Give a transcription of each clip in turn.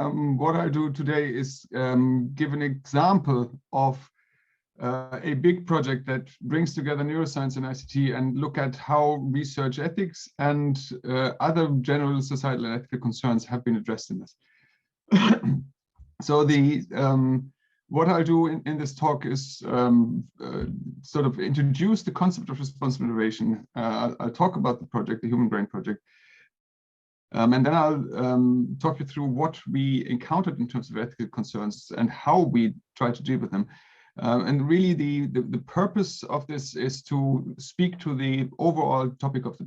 what I'll do today is give an example of a big project that brings together neuroscience and ICT and look at how research ethics and other general societal and ethical concerns have been addressed in this. So what I'll do in this talk is sort of introduce the concept of responsible innovation. I'll talk about the project, the Human Brain Project, and then I'll talk you through what we encountered in terms of ethical concerns and how we try to deal with them. And really the purpose of this is to speak to the overall topic of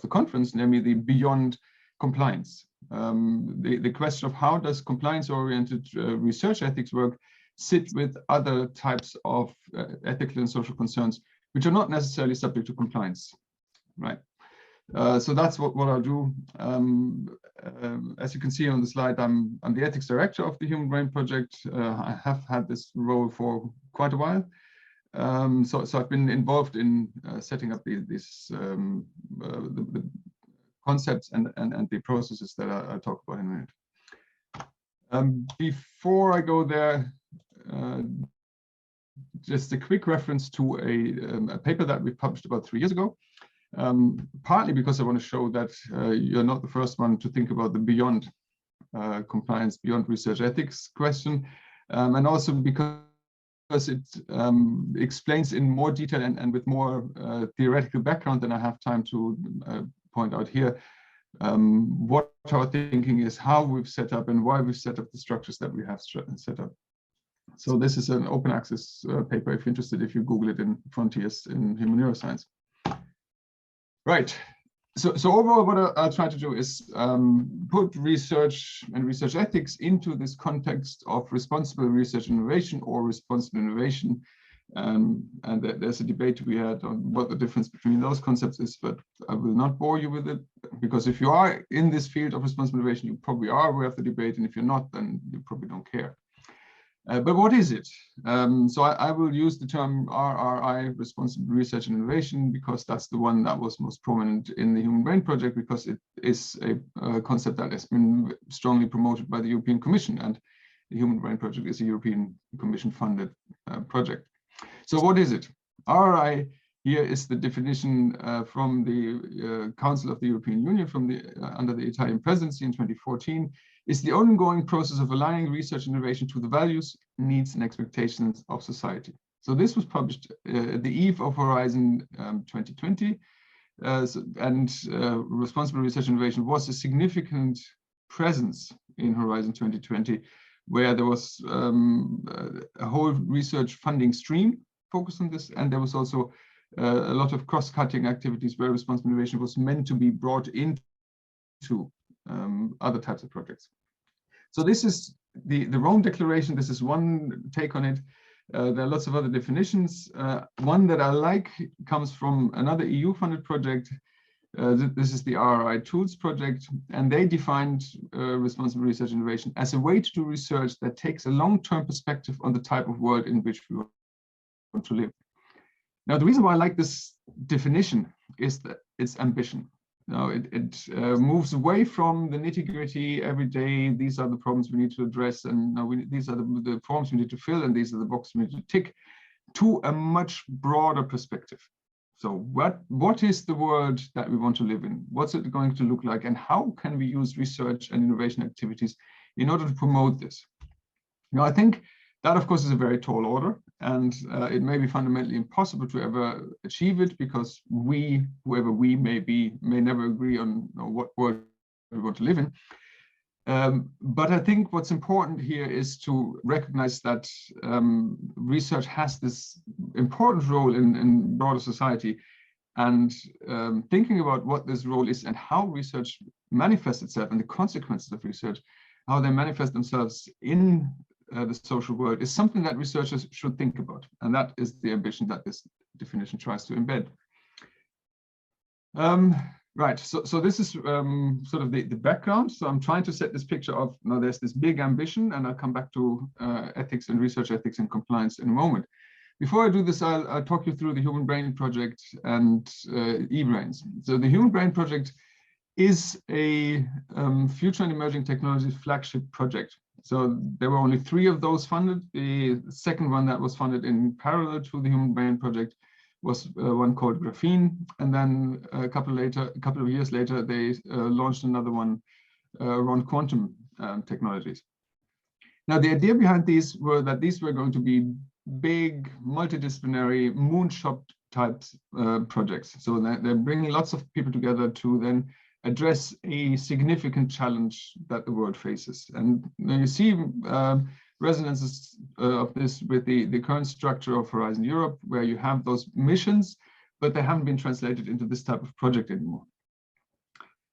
the conference, namely the beyond compliance. The question of how does compliance-oriented research ethics work sit with other types of ethical and social concerns, which are not necessarily subject to compliance, right? So that's what I'll do. As you can see on the slide, I'm the ethics director of the Human Brain Project. I have had this role for quite a while. So I've been involved in setting up the concepts and the processes that I'll talk about in a minute. Before I go there, just a quick reference to a paper that we published about 3 years ago. Partly because I want to show that you're not the first one to think about the beyond compliance, beyond research ethics question, and also because it explains in more detail and with more theoretical background than I have time to point out here, what our thinking is, how we've set up and why we've set up the structures that we have set up. So this is an open access paper if you're interested, if you Google it in Frontiers in Human Neuroscience. Right. So overall, what I'll try to do is put research and research ethics into this context of responsible research innovation or responsible innovation. And there's a debate we had on what the difference between those concepts is, but I will not bore you with it, because if you are in this field of responsible innovation, you probably are aware of the debate, and if you're not, then you probably don't care. But what is it? So I will use the term RRI, Responsible Research and Innovation, because that's the one that was most prominent in the Human Brain Project, because it is a concept that has been strongly promoted by the European Commission, and the Human Brain Project is a European Commission funded project. So what is it? RRI here is the definition from the Council of the European Union from under the Italian presidency in 2014. Is the ongoing process of aligning research innovation to the values, needs, and expectations of society. So this was published at the eve of Horizon 2020, and responsible research innovation was a significant presence in Horizon 2020, where there was a whole research funding stream focused on this, and there was also a lot of cross-cutting activities where responsible innovation was meant to be brought into other types of projects. So this is the Rome Declaration. This is one take on it. There are lots of other definitions. One that I like comes from another EU-funded project. This is the RRI Tools project, and they defined responsible research innovation as a way to do research that takes a long-term perspective on the type of world in which we want to live. Now, the reason why I like this definition is that it's ambition. Now, it moves away from the nitty-gritty every day. These are the problems we need to address, and these are the forms we need to fill, and these are the boxes we need to tick, to a much broader perspective. So what is the world that we want to live in? What's it going to look like? And how can we use research and innovation activities in order to promote this? Now, I think that, of course, is a very tall order, and it may be fundamentally impossible to ever achieve it, because whoever we may be, may never agree on what world we want to live in. But I think what's important here is to recognize that research has this important role in broader society, and thinking about what this role is and how research manifests itself and the consequences of research, how they manifest themselves in the social world, is something that researchers should think about. And that is the ambition that this definition tries to embed. Right, so this is sort of the background. So I'm trying to set this picture of, now there's this big ambition, and I'll come back to ethics and research ethics and compliance in a moment. Before I do this, I'll talk you through the Human Brain Project and eBrains. So the Human Brain Project is a future and emerging technologies flagship project. So there were only 3 of those funded. The second one that was funded in parallel to the Human Brain Project was one called Graphene, and then a couple of years later, they launched another one around quantum technologies. Now, the idea behind these were that these were going to be big, multidisciplinary, moonshot type projects. So they're bringing lots of people together to then address a significant challenge that the world faces. And you see resonances of this with the current structure of Horizon Europe, where you have those missions, but they haven't been translated into this type of project anymore.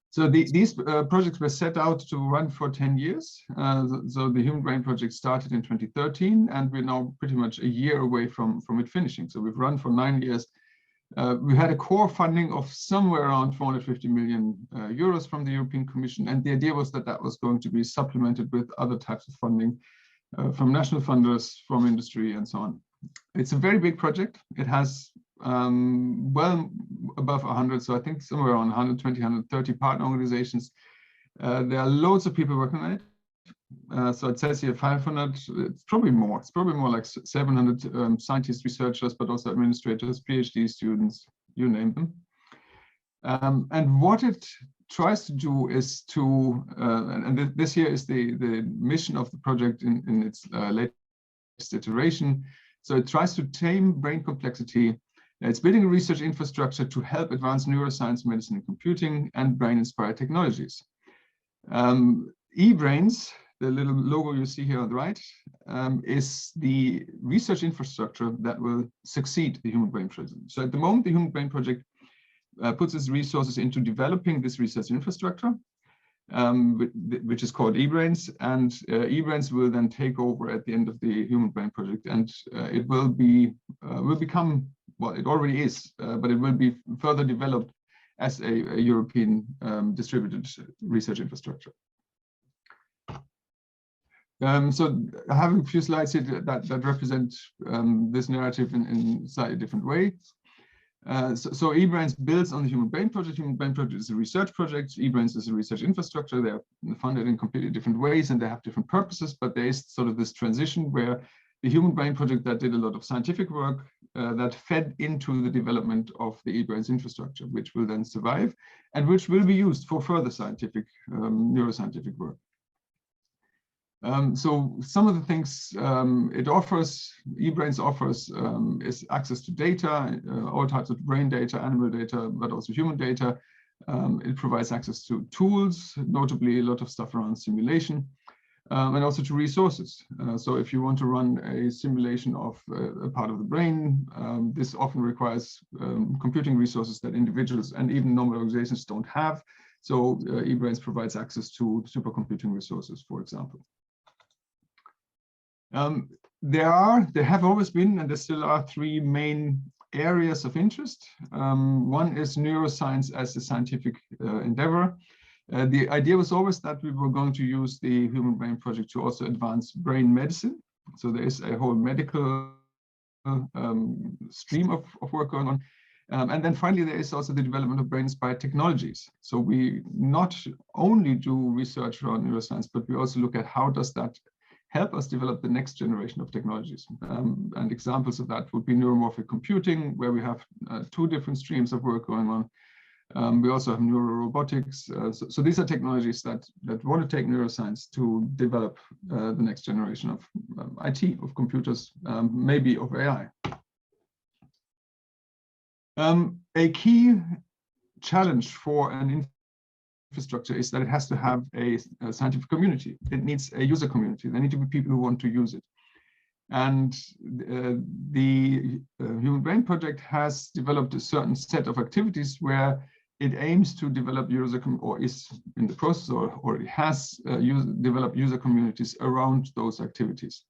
So these projects were set out to run for 10 years. So the Human Brain Project started in 2013, and we're now pretty much a year away from it finishing. So we've run for 9 years. We had a core funding of somewhere around 450 million euros from the European Commission. And the idea was that that was going to be supplemented with other types of funding from national funders, from industry, and so on. It's a very big project. It has well above 100, so I think somewhere around 120, 130 partner organizations. There are loads of people working on it. So it says here 500, it's probably more. It's probably more like 700 scientists, researchers, but also administrators, PhD students, you name them. And what it tries to do is to, and this here is the mission of the project in its latest iteration. So it tries to tame brain complexity. It's building a research infrastructure to help advance neuroscience, medicine, and computing, and brain-inspired technologies. eBrains, the little logo you see here on the right, is the research infrastructure that will succeed the Human Brain Project. So at the moment, the Human Brain Project puts its resources into developing this research infrastructure, which is called eBrains, and eBrains will then take over at the end of the Human Brain Project, and it will become, well, it already is, but it will be further developed as a European distributed research infrastructure. So I have a few slides here that represent this narrative in slightly different ways. So eBrains builds on the Human Brain Project. Human Brain Project is a research project. eBrains is a research infrastructure. They're funded in completely different ways, and they have different purposes, but there is sort of this transition where the Human Brain Project that did a lot of scientific work that fed into the development of the eBrains infrastructure, which will then survive and which will be used for further scientific, neuroscientific work. So some of the things eBrains offers is access to data, all types of brain data, animal data, but also human data. It provides access to tools, notably a lot of stuff around simulation, and also to resources. So if you want to run a simulation of a part of the brain, this often requires computing resources that individuals and even normal organizations don't have. So eBrains provides access to supercomputing resources, for example. There have always been, and there still are, 3 main areas of interest. One is neuroscience as a scientific endeavor. The idea was always that we were going to use the Human Brain Project to also advance brain medicine. So there is a whole medical stream of work going on. And then finally, there is also the development of brain-inspired technologies. So we not only do research around neuroscience, but we also look at how does that help us develop the next generation of technologies. And examples of that would be neuromorphic computing, where we have 2 different streams of work going on. We also have neurorobotics. So these are technologies that want to take neuroscience to develop the next generation of IT, of computers, maybe of AI. A key challenge for an infrastructure is that it has to have a scientific community. It needs a user community. There need to be people who want to use it. And the Human Brain Project has developed a certain set of activities where it aims to develop or is in the process or already has developed user communities around those activities.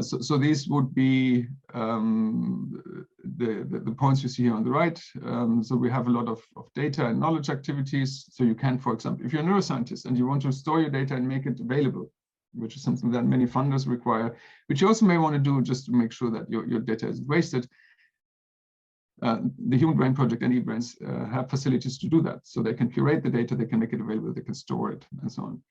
So these would be the points you see here on the right. So we have a lot of data and knowledge activities. So you can, for example, if you're a neuroscientist and you want to store your data and make it available, which is something that many funders require, which you also may want to do just to make sure that your data isn't wasted. the Human Brain Project and eBrains have facilities to do that. So they can curate the data, they can make it available, they can store it, and so on.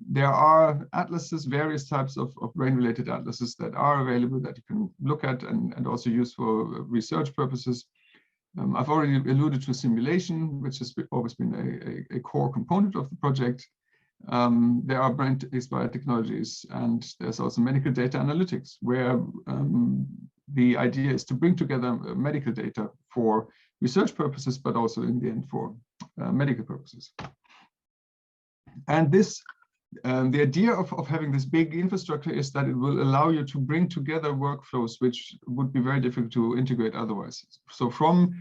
There are atlases, various types of brain-related atlases that are available that you can look at and also use for research purposes. I've already alluded to simulation, which has always been a core component of the project. There are brain-inspired technologies, and there's also medical data analytics, where the idea is to bring together medical data for research purposes, but also in the end for medical purposes. And this, the idea of having this big infrastructure is that it will allow you to bring together workflows which would be very difficult to integrate otherwise. So from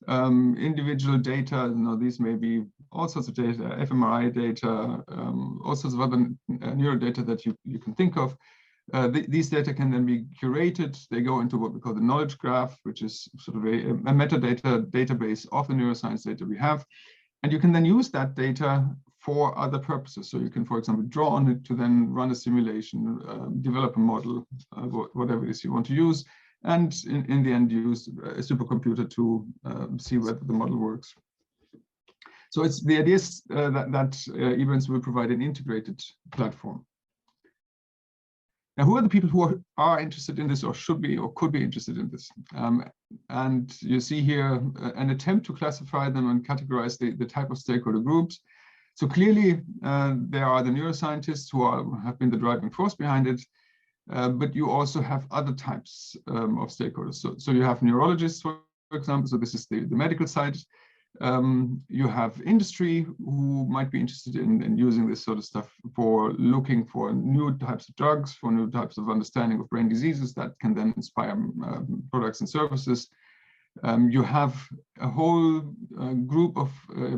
individual data, these may be all sorts of data, fMRI data, all sorts of other neural data that you can think of. These data can then be curated. They go into what we call the knowledge graph, which is sort of a metadata database of the neuroscience data we have. And you can then use that data for other purposes. So you can, for example, draw on it to then run a simulation, develop a model, whatever it is you want to use, and in the end use a supercomputer to see whether the model works. So it's the idea is that eBrains will provide an integrated platform. Now, who are the people who are interested in this, or should be, or could be interested in this? And you see here an attempt to classify them and categorize the type of stakeholder groups. So clearly, there are the neuroscientists who have been the driving force behind it, but you also have other types of stakeholders. So you have neurologists, for example. So this is the medical side. You have industry who might be interested in using this sort of stuff for looking for new types of drugs, for new types of understanding of brain diseases that can then inspire products and services. You have a whole group of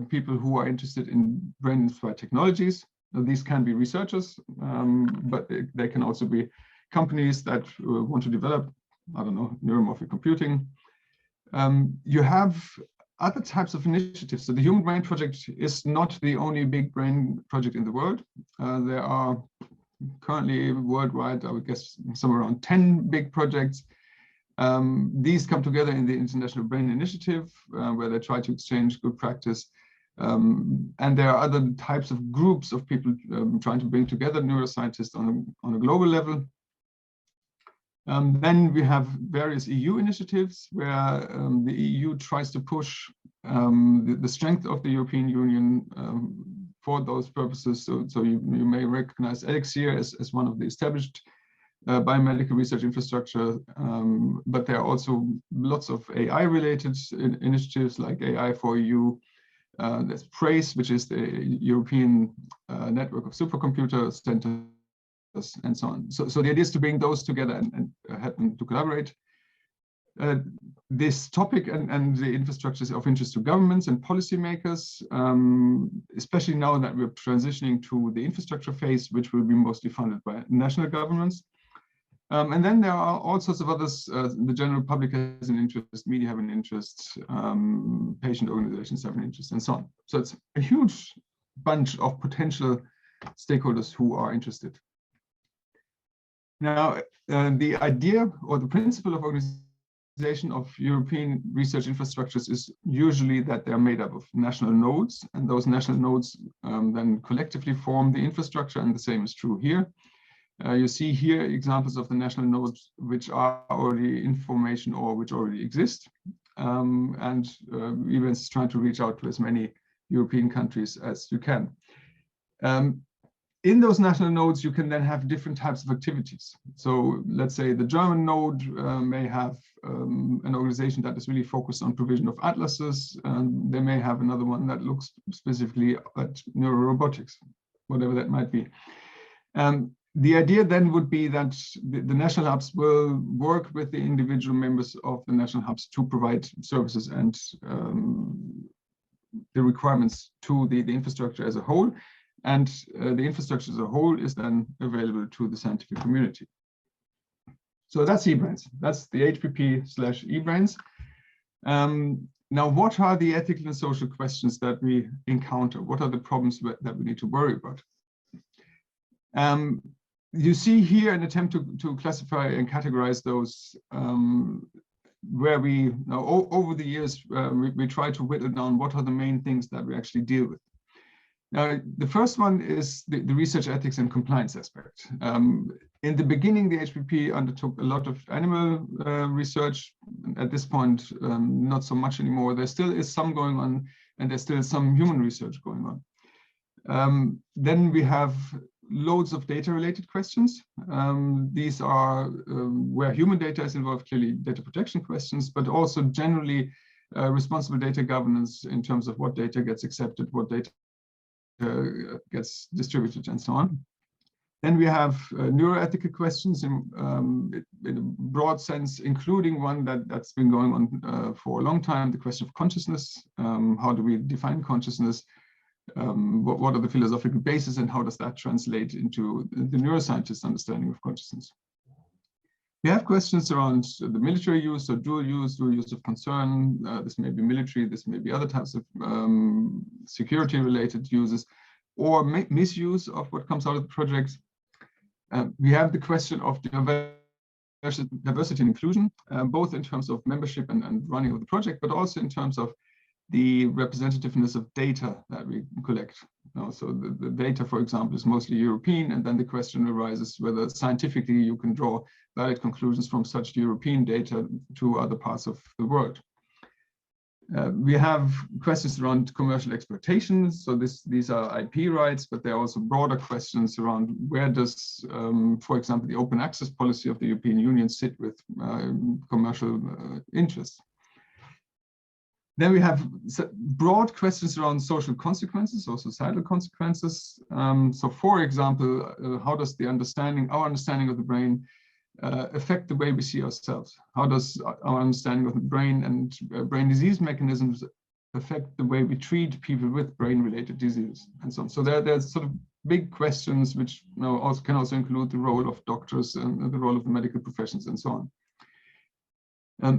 people who are interested in brain-inspired technologies. Now, these can be researchers, but they can also be companies that want to develop, I don't know, neuromorphic computing. You have other types of initiatives. So the Human Brain Project is not the only big brain project in the world. There are currently worldwide, I would guess, somewhere around 10 big projects. These come together in the International Brain Initiative, where they try to exchange good practice. And there are other types of groups of people trying to bring together neuroscientists on a global level. Then we have various EU initiatives where the EU tries to push the strength of the European Union for those purposes. So you may recognize Elixir as one of the established biomedical research infrastructure, but there are also lots of AI-related initiatives like AI for EU. There's PRACE, which is the European network of supercomputer centers, and so on. So the idea is to bring those together and help them to collaborate. This topic and the infrastructure is of interest to governments and policymakers, especially now that we're transitioning to the infrastructure phase, which will be mostly funded by national governments. And then there are all sorts of others. The general public has an interest, media have an interest, patient organizations have an interest, and so on. So it's a huge bunch of potential stakeholders who are interested. Now, the idea or the principle of organization of European research infrastructures is usually that they're made up of national nodes, and those national nodes then collectively form the infrastructure, and the same is true here. You see here examples of the national nodes which are already in formation or which already exist, and eBrains is trying to reach out to as many European countries as you can. In those national nodes, you can then have different types of activities. So let's say the German node may have an organization that is really focused on provision of atlases. They may have another one that looks specifically at neurorobotics, whatever that might be. The idea then would be that the national hubs will work with the individual members of the national hubs to provide services and the requirements to the infrastructure as a whole. And the infrastructure as a whole is then available to the scientific community. So that's eBrains. That's the HPP/eBrains. Now, what are the ethical and social questions that we encounter? What are the problems that we need to worry about? You see here an attempt to classify and categorize those where we, over the years, we try to whittle down what are the main things that we actually deal with. Now, the first one is the research ethics and compliance aspect. In the beginning, the HPP undertook a lot of animal research. At this point, not so much anymore. There still is some going on, and there's still some human research going on. Then we have loads of data-related questions. These are where human data is involved, clearly data protection questions, but also generally responsible data governance in terms of what data gets accepted, what data gets distributed, and so on. Then we have neuroethical questions in a broad sense, including one that's been going on for a long time, the question of consciousness. How do we define consciousness? What are the philosophical bases, and how does that translate into the neuroscientist's understanding of consciousness? We have questions around the military use or dual use of concern. This may be military, this may be other types of security-related uses, or misuse of what comes out of the project. We have the question of diversity and inclusion, both in terms of membership and running of the project, but also in terms of the representativeness of data that we collect. So the data, for example, is mostly European, and then the question arises whether scientifically you can draw valid conclusions from such European data to other parts of the world. We have questions around commercial exploitation. So these are IP rights, but there are also broader questions around where does, for example, the open access policy of the European Union sit with commercial interests. Then we have broad questions around social consequences or societal consequences. So for example, how does our understanding of the brain affect the way we see ourselves? How does our understanding of the brain and brain disease mechanisms affect the way we treat people with brain-related diseases and so on? So there's sort of big questions which also can also include the role of doctors and the role of the medical professions and so on.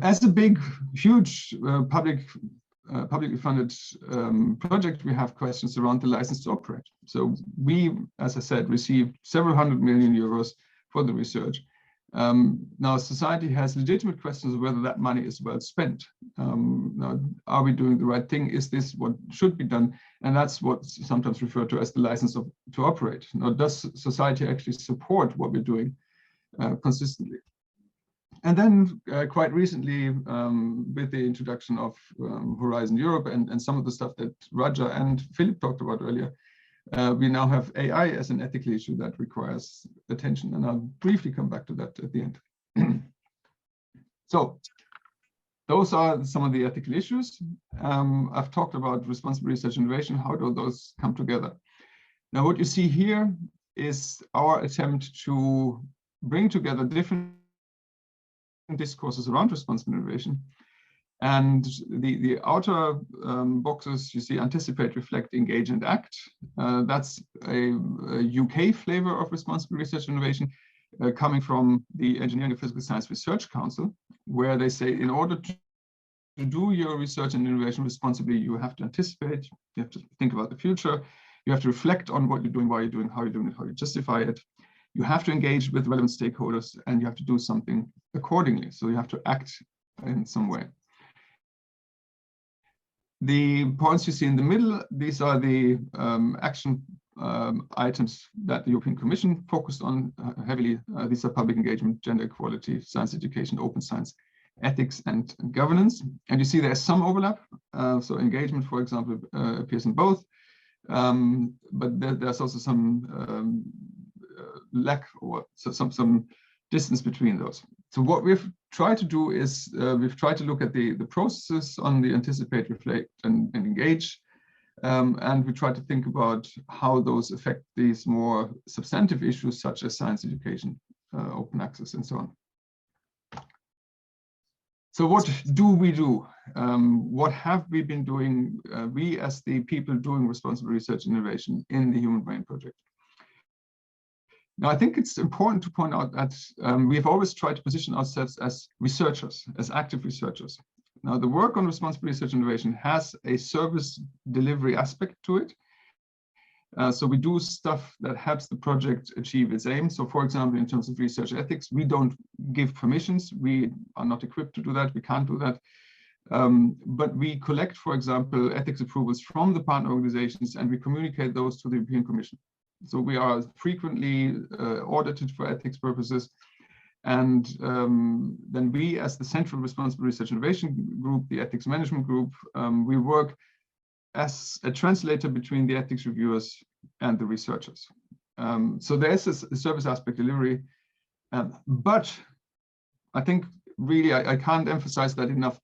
As a big, huge publicly funded project, we have questions around the license to operate. So we, as I said, received several $100 million for the research. Now, society has legitimate questions of whether that money is well spent. Now, are we doing the right thing? Is this what should be done? And that's what's sometimes referred to as the license to operate. Now, does society actually support what we're doing consistently? And then quite recently, with the introduction of Horizon Europe and some of the stuff that Raja and Philip talked about earlier, we now have AI as an ethical issue that requires attention. And I'll briefly come back to that at the end. So those are some of the ethical issues. I've talked about responsible research innovation. How do those come together? Now, what you see here is our attempt to bring together different discourses around responsible innovation. And the outer boxes you see: anticipate, reflect, engage, and act. That's a UK flavor of responsible research innovation coming from the Engineering and Physical Science Research Council, where they say in order to do your research and innovation responsibly, you have to anticipate, you have to think about the future, you have to reflect on what you're doing, why you're doing, how you're doing it, how you justify it. You have to engage with relevant stakeholders, and you have to do something accordingly. So you have to act in some way. The points you see in the middle, these are the action items that the European Commission focused on heavily. These are public engagement, gender equality, science education, open science, ethics, and governance. And you see there's some overlap. So engagement, for example, appears in both. But there's also some lack or some distance between those. So what we've tried to do is we've tried to look at the processes on the anticipate, reflect, and engage. And we try to think about how those affect these more substantive issues such as science education, open access, and so on. So what do we do? What have we been doing, we as the people doing responsible research and innovation in the Human Brain Project? Now, I think it's important to point out that we've always tried to position ourselves as researchers, as active researchers. Now, the work on responsible research and innovation has a service delivery aspect to it. So we do stuff that helps the project achieve its aim. So for example, in terms of research ethics, we don't give permissions. We are not equipped to do that. We can't do that. But we collect, for example, ethics approvals from the partner organizations, and we communicate those to the European Commission. So we are frequently audited for ethics purposes. And then we, as the Central Responsible Research Innovation Group, the Ethics Management Group, we work as a translator between the ethics reviewers and the researchers. So there's a service aspect delivery, but I think really I can't emphasize that enough.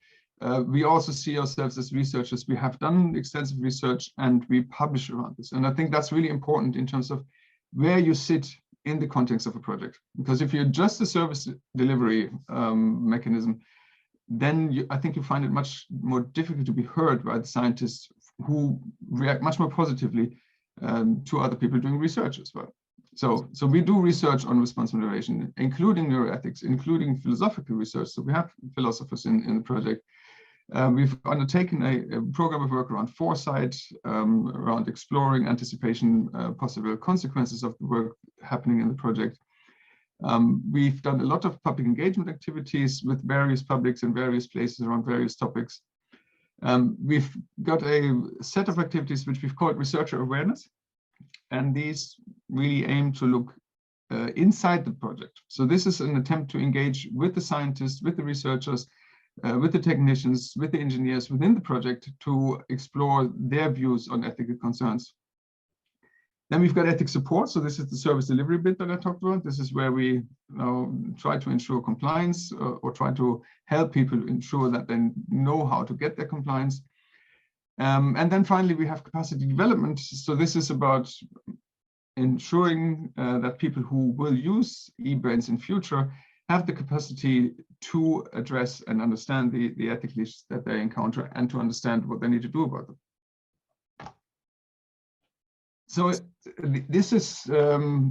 We also see ourselves as researchers. We have done extensive research and we publish around this. And I think that's really important in terms of where you sit in the context of a project. Because if you're just a service delivery mechanism, then I think you find it much more difficult to be heard by the scientists who react much more positively to other people doing research as well. So we do research on responsible innovation, including neuroethics, including philosophical research. So we have philosophers in the project. We've undertaken a program of work around foresight, around exploring anticipation, possible consequences of the work happening in the project. We've done a lot of public engagement activities with various publics in various places around various topics. We've got a set of activities which we've called researcher awareness, and these really aim to look inside the project. So this is an attempt to engage with the scientists, with the researchers, with the technicians, with the engineers within the project to explore their views on ethical concerns. Then we've got ethics support. So this is the service delivery bit that I talked about. This is where we try to ensure compliance or try to help people ensure that they know how to get their compliance. And then finally, we have capacity development. So this is about ensuring that people who will use e-brains in future have the capacity to address and understand the ethical issues that they encounter and to understand what they need to do about them. So this is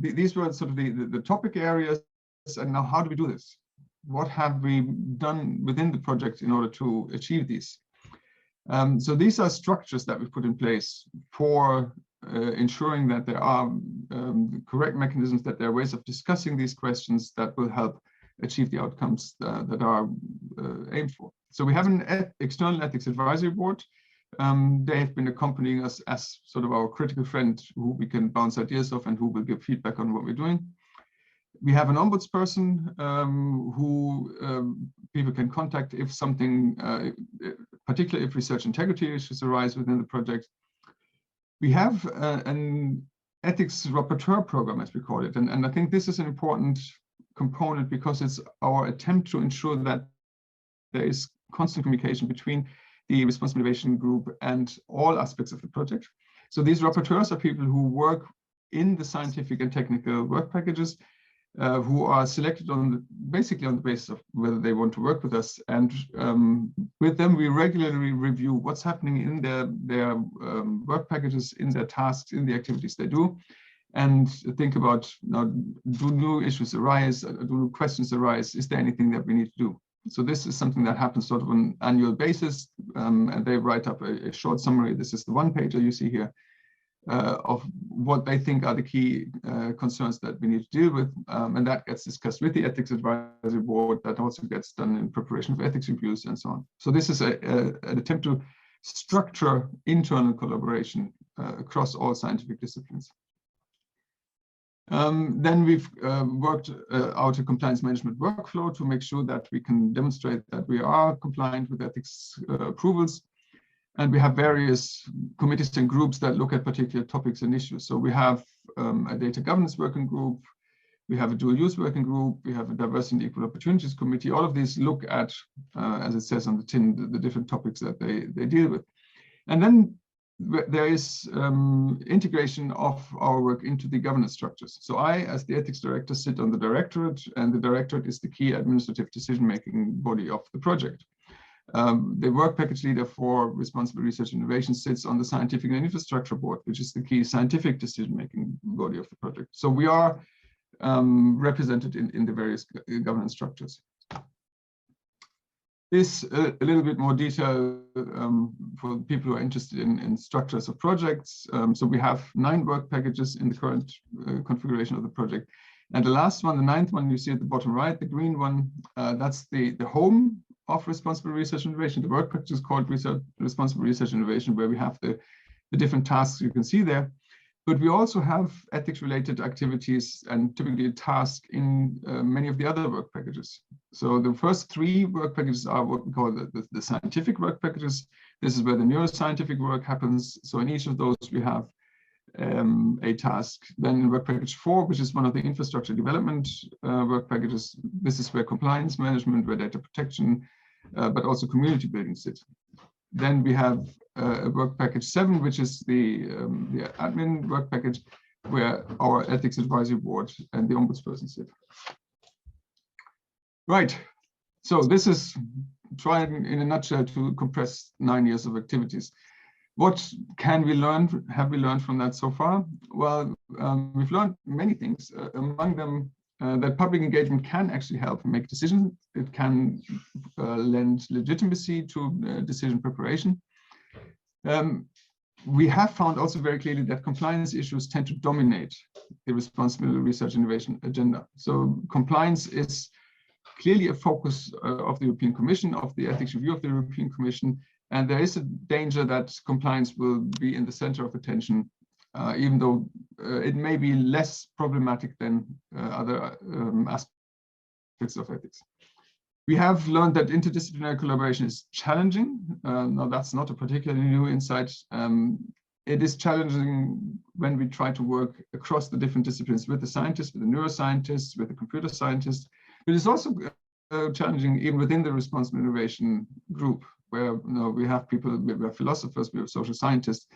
these were sort of the topic areas. And now how do we do this? What have we done within the project in order to achieve these? So these are structures that we've put in place for ensuring that there are correct mechanisms, that there are ways of discussing these questions that will help achieve the outcomes that are aimed for. So we have an external ethics advisory board. They have been accompanying us as sort of our critical friend who we can bounce ideas off and who will give feedback on what we're doing. We have an ombudsperson who people can contact if something, particularly if research integrity issues arise within the project. We have an ethics rapporteur program, as we call it. And I think this is an important component because it's our attempt to ensure that there is constant communication between the responsible innovation group and all aspects of the project. So these rapporteurs are people who work in the scientific and technical work packages, who are selected basically on the basis of whether they want to work with us. And with them, we regularly review what's happening in their work packages, in their tasks, in the activities they do, and think about, do new issues arise? Do new questions arise? Is there anything that we need to do? So this is something that happens sort of on an annual basis, and they write up a short summary. This is the one-pager you see here of what they think are the key concerns that we need to deal with, and that gets discussed with the ethics advisory board. That also gets done in preparation for ethics reviews and so on. So this is an attempt to structure internal collaboration across all scientific disciplines. Then we've worked out a compliance management workflow to make sure that we can demonstrate that we are compliant with ethics approvals. And we have various committees and groups that look at particular topics and issues. So we have a data governance working group, we have a dual use working group, we have a diversity and equal opportunities committee. All of these look at, as it says on the tin, the different topics that they deal with. And then there is integration of our work into the governance structures. So I, as the ethics director, sit on the directorate, and the directorate is the key administrative decision-making body of the project. The work package leader for responsible research and innovation sits on the scientific and infrastructure board, which is the key scientific decision-making body of the project. So we are represented in the various governance structures. is a little bit more detail for people who are interested in structures of projects. So we have 9 work packages in the current configuration of the project. And the last one, the 9th one, you see at the bottom right, the green one, that's the home of responsible research innovation. The work package is called responsible research innovation, where we have the different tasks you can see there. But we also have ethics-related activities and typically a task in many of the other work packages. So the first 3 work packages are what we call the scientific work packages. This is where the neuroscientific work happens. So in each of those, we have a task. Then in work package 4, which is one of the infrastructure development work packages, this is where compliance management, where data protection, but also community building sit. Then we have work package 7, which is the admin work package, where our ethics advisory board and the ombudsperson sit. Right. So this is trying in a nutshell to compress 9 years of activities. What can we learn? Have we learned from that so far? Well, we've learned many things. Among them, that public engagement can actually help make decisions. It can lend legitimacy to decision preparation. We have found also very clearly that compliance issues tend to dominate the responsible research innovation agenda. So compliance is clearly a focus of the European Commission, of the ethics review of the European Commission, and there is a danger that compliance will be in the center of attention, even though it may be less problematic than other aspects of ethics. We have learned that interdisciplinary collaboration is challenging. Now, that's not a particularly new insight. It is challenging when we try to work across the different disciplines with the scientists, with the neuroscientists, with the computer scientists. But it's also challenging even within the responsible innovation group, where we have people, we have philosophers, we have social scientists.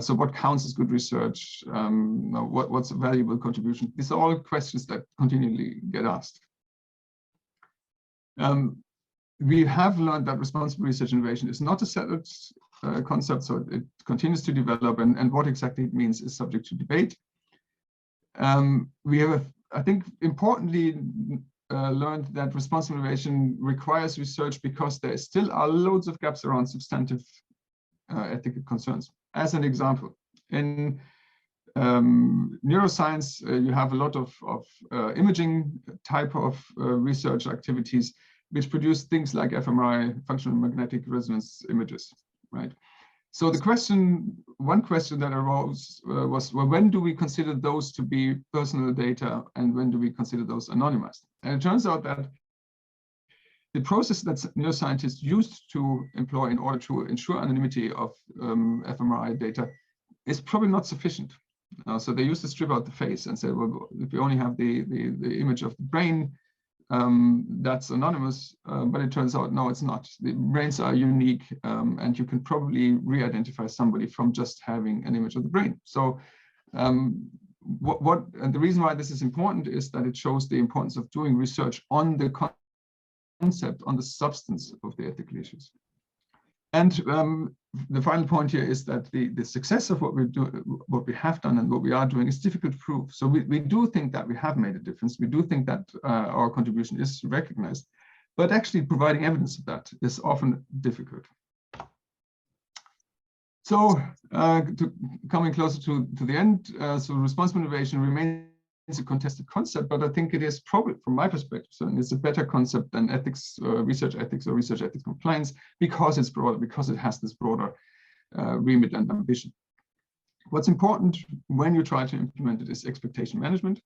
So what counts as good research? What's a valuable contribution? These are all questions that continually get asked. We have learned that responsible research innovation is not a settled concept, so it continues to develop, and what exactly it means is subject to debate. We have, I think, importantly learned that responsible innovation requires research because there still are loads of gaps around substantive ethical concerns. As an example, in neuroscience, you have a lot of imaging type of research activities which produce things like fMRI, functional magnetic resonance images, right? So the one question that arose was, well, when do we consider those to be personal data and when do we consider those anonymized? And it turns out that the process that neuroscientists used to employ in order to ensure anonymity of fMRI data is probably not sufficient. So they used to strip out the face and say, well, if we only have the image of the brain, that's anonymous, but it turns out, no, it's not. The brains are unique, and you can probably re-identify somebody from just having an image of the brain. So and the reason why this is important is that it shows the importance of doing research on the concept, on the substance of the ethical issues. And the final point here is that the success of what we have done and what we are doing is difficult to prove. So we do think that we have made a difference. We do think that our contribution is recognized, but actually providing evidence of that is often difficult. So coming closer to the end, so responsible innovation remains a contested concept, but I think it is probably, from my perspective, certainly it's a better concept than ethics, research ethics, or research ethics compliance, because it's broader, because it has this broader remit and ambition. What's important when you try to implement it is expectation management.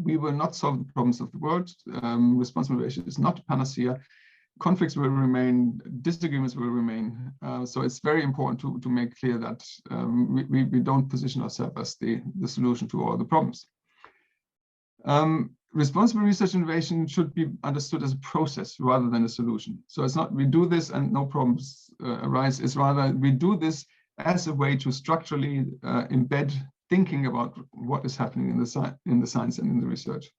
We will not solve the problems of the world. Responsible innovation is not a panacea. Conflicts will remain, disagreements will remain. So it's very important to make clear that we don't position ourselves as the solution to all the problems. Responsible research innovation should be understood as a process rather than a solution. So it's not we do this and no problems arise. It's rather we do this as a way to structurally embed thinking about what is happening in the science and in the research.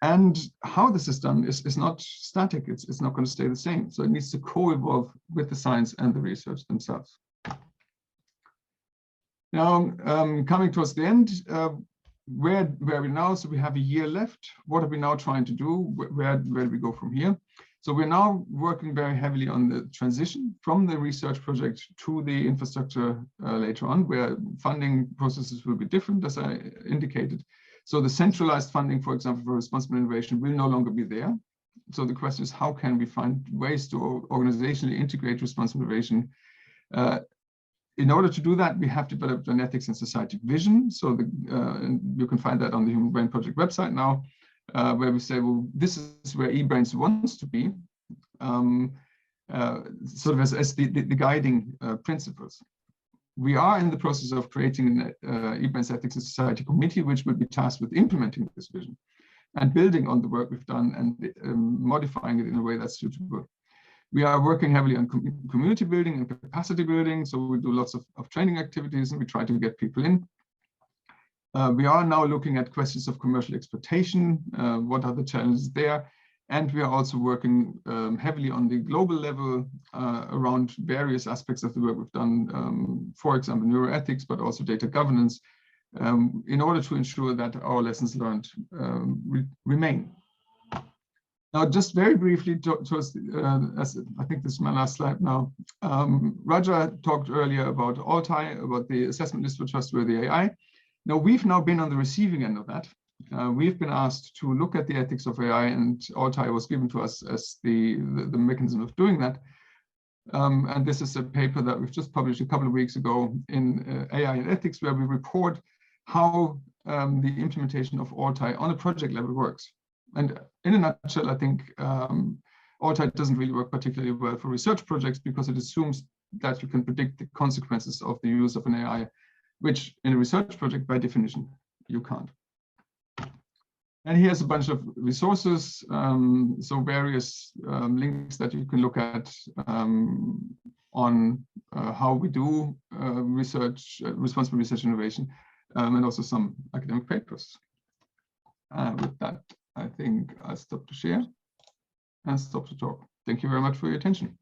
And how this is done is not static. It's not going to stay the same. So it needs to co-evolve with the science and the research themselves. Now, coming towards the end, where are we now? So we have a year left. What are we now trying to do? Where do we go from here? So we're now working very heavily on the transition from the research project to the infrastructure later on, where funding processes will be different, as I indicated. So the centralized funding, for example, for responsible innovation will no longer be there. So the question is, how can we find ways to organizationally integrate responsible innovation? In order to do that, we have developed an ethics and society vision. So and you can find that on the Human Brain Project website now, where we say, well, this is where eBrains wants to be, sort of as the guiding principles. We are in the process of creating an eBrains Ethics and Society Committee, which will be tasked with implementing this vision and building on the work we've done and modifying it in a way that's suitable. We are working heavily on community building and capacity building. So we do lots of training activities and we try to get people in. We are now looking at questions of commercial exploitation. What are the challenges there? And we are also working heavily on the global level around various aspects of the work we've done, for example, neuroethics, but also data governance, in order to ensure that our lessons learned remain. Now, just very briefly, as I think this is my last slide now, Raja talked earlier about Altai, about the assessment list for trustworthy AI. Now, we've now been on the receiving end of that. We've been asked to look at the ethics of AI, and Altai was given to us as the mechanism of doing that. And this is a paper that we've just published a couple of weeks ago in AI and Ethics, where we report how the implementation of Altai on a project level works. And in a nutshell, I think Altai doesn't really work particularly well for research projects because it assumes that you can predict the consequences of the use of an AI, which in a research project, by definition, you can't. And here's a bunch of resources, so various links that you can look at on how we do research, responsible research innovation, and also some academic papers. With that, I think I'll stop to share and stop to talk. Thank you very much for your attention.